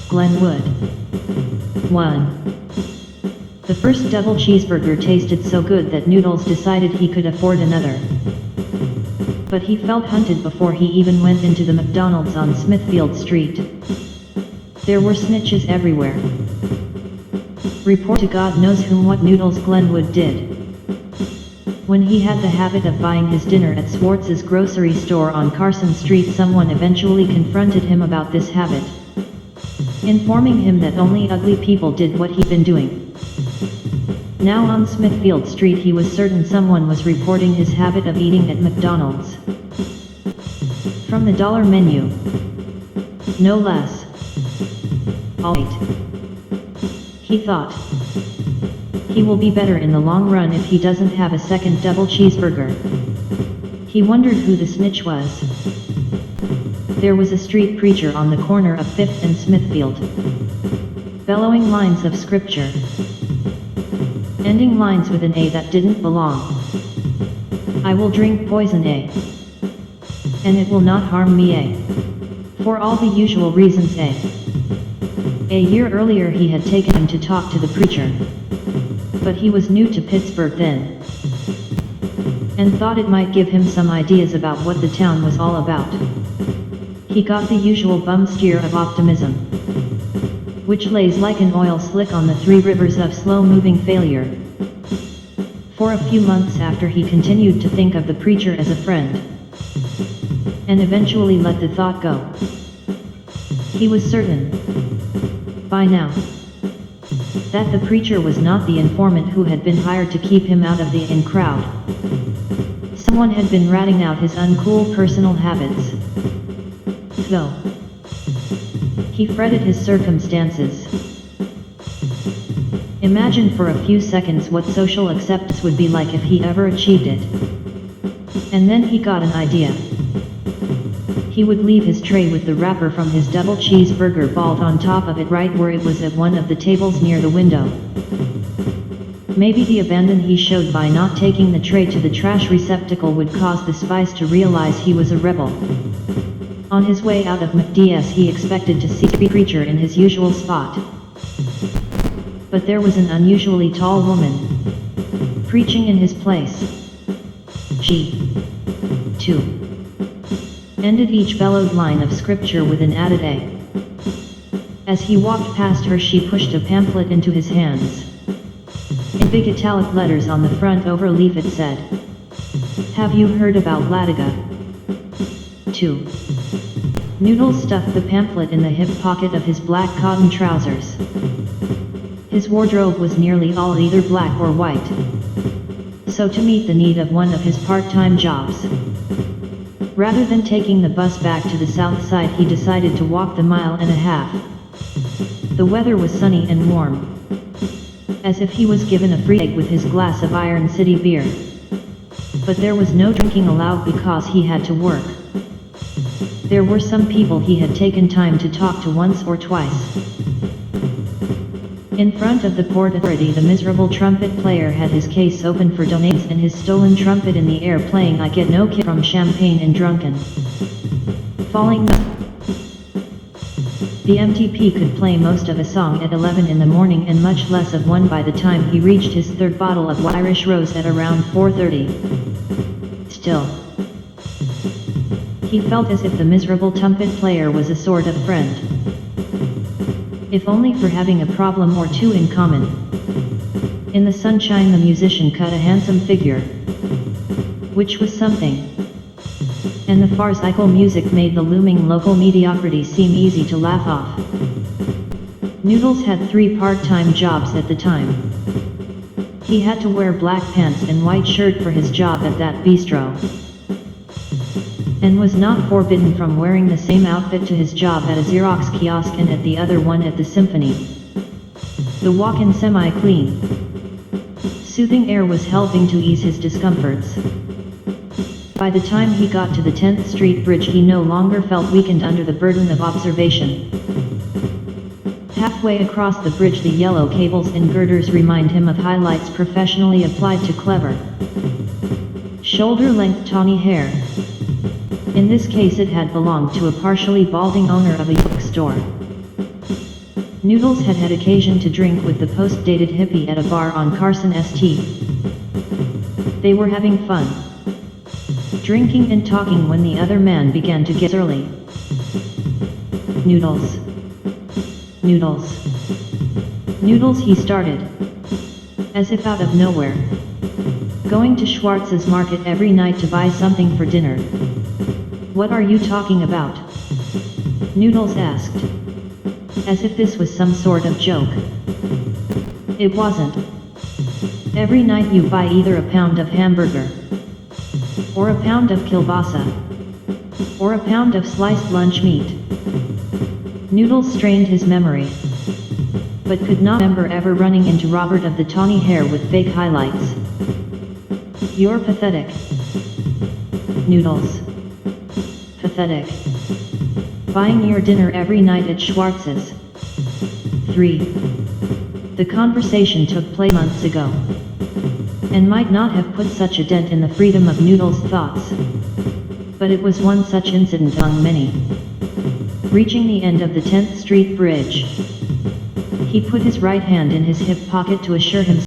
Glenwood. 1. The first double cheeseburger tasted so good that Noodles decided he could afford another. But he felt hunted before he even went into the McDonald's on Smithfield Street. There were snitches everywhere. Report to God knows whom what Noodles Glenwood did. When he had the habit of buying his dinner at Swartz's grocery store on Carson Street, someone eventually confronted him about this habit, informing him that only ugly people did what he'd been doing. Now on Smithfield Street he was certain someone was reporting his habit of eating at McDonald's. From the dollar menu. No less. All right. He thought. He will be better in the long run if he doesn't have a second double cheeseburger. He wondered who the snitch was. There was a street preacher on the corner of 5th and Smithfield, bellowing lines of scripture, ending lines with an A that didn't belong. I will drink poison A, and it will not harm me A, for all the usual reasons A. A year earlier he had taken him to talk to the preacher, but he was new to Pittsburgh then, and thought it might give him some ideas about what the town was all about. He got the usual bum steer of optimism, which lays like an oil slick on the three rivers of slow-moving failure. For a few months after he continued to think of the preacher as a friend, and eventually let the thought go. He was certain, by now, that the preacher was not the informant who had been hired to keep him out of the in crowd. Someone had been ratting out his uncool personal habits. Though he fretted his circumstances. Imagine for a few seconds what social acceptance would be like if he ever achieved it. And then he got an idea. He would leave his tray with the wrapper from his double cheeseburger balled on top of it right where it was at one of the tables near the window. Maybe the abandon he showed by not taking the tray to the trash receptacle would cause the spies to realize he was a rebel. On his way out of McD's he expected to see the preacher in his usual spot. But there was an unusually tall woman preaching in his place. She, too, ended each bellowed line of scripture with an added A. As he walked past her she pushed a pamphlet into his hands. In big italic letters on the front overleaf it said, "Have you heard about Latiga?" 2. Noodles stuffed the pamphlet in the hip pocket of his black cotton trousers. His wardrobe was nearly all either black or white. So to meet the need of one of his part-time jobs, rather than taking the bus back to the south side he decided to walk the 1.5 miles. The weather was sunny and warm, as if he was given a free egg with his glass of Iron City beer. But there was no drinking allowed because he had to work. There were some people he had taken time to talk to once or twice. In front of the Port Authority the miserable trumpet player had his case open for donations and his stolen trumpet in the air playing I Get No Kick from Champagne and Drunken. Falling. The MTP could play most of a song at 11 in the morning and much less of one by the time he reached his third bottle of Irish Rose at around 4:30. Still, he felt as if the miserable trumpet player was a sort of friend. If only for having a problem or two in common. In the sunshine the musician cut a handsome figure, which was something. And the farcical music made the looming local mediocrity seem easy to laugh off. Noodles had 3 part-time jobs at the time. He had to wear black pants and white shirt for his job at that bistro, and was not forbidden from wearing the same outfit to his job at a Xerox kiosk and at the other one at the Symphony. The walk-in semi-clean, soothing air was helping to ease his discomforts. By the time he got to the 10th Street Bridge he no longer felt weakened under the burden of observation. Halfway across the bridge the yellow cables and girders remind him of highlights professionally applied to clever, shoulder-length tawny hair. In this case it had belonged to a partially balding owner of a bookstore. Noodles had had occasion to drink with the post-dated hippie at a bar on Carson St. They were having fun, drinking and talking when the other man began to get surly. Noodles. Noodles. Noodles, he started, as if out of nowhere. Going to Schwartz's market every night to buy something for dinner. What are you talking about? Noodles asked, as if this was some sort of joke. It wasn't. Every night you buy either a pound of hamburger, or a pound of kielbasa, or a pound of sliced lunch meat. Noodles strained his memory, but could not remember ever running into Robert of the tawny hair with fake highlights. You're pathetic. Noodles. Pathetic. Buying your dinner every night at Schwartz's. 3. The conversation took place months ago, and might not have put such a dent in the freedom of Noodles' thoughts. But it was one such incident among many. Reaching the end of the 10th Street Bridge, he put his right hand in his hip pocket to assure himself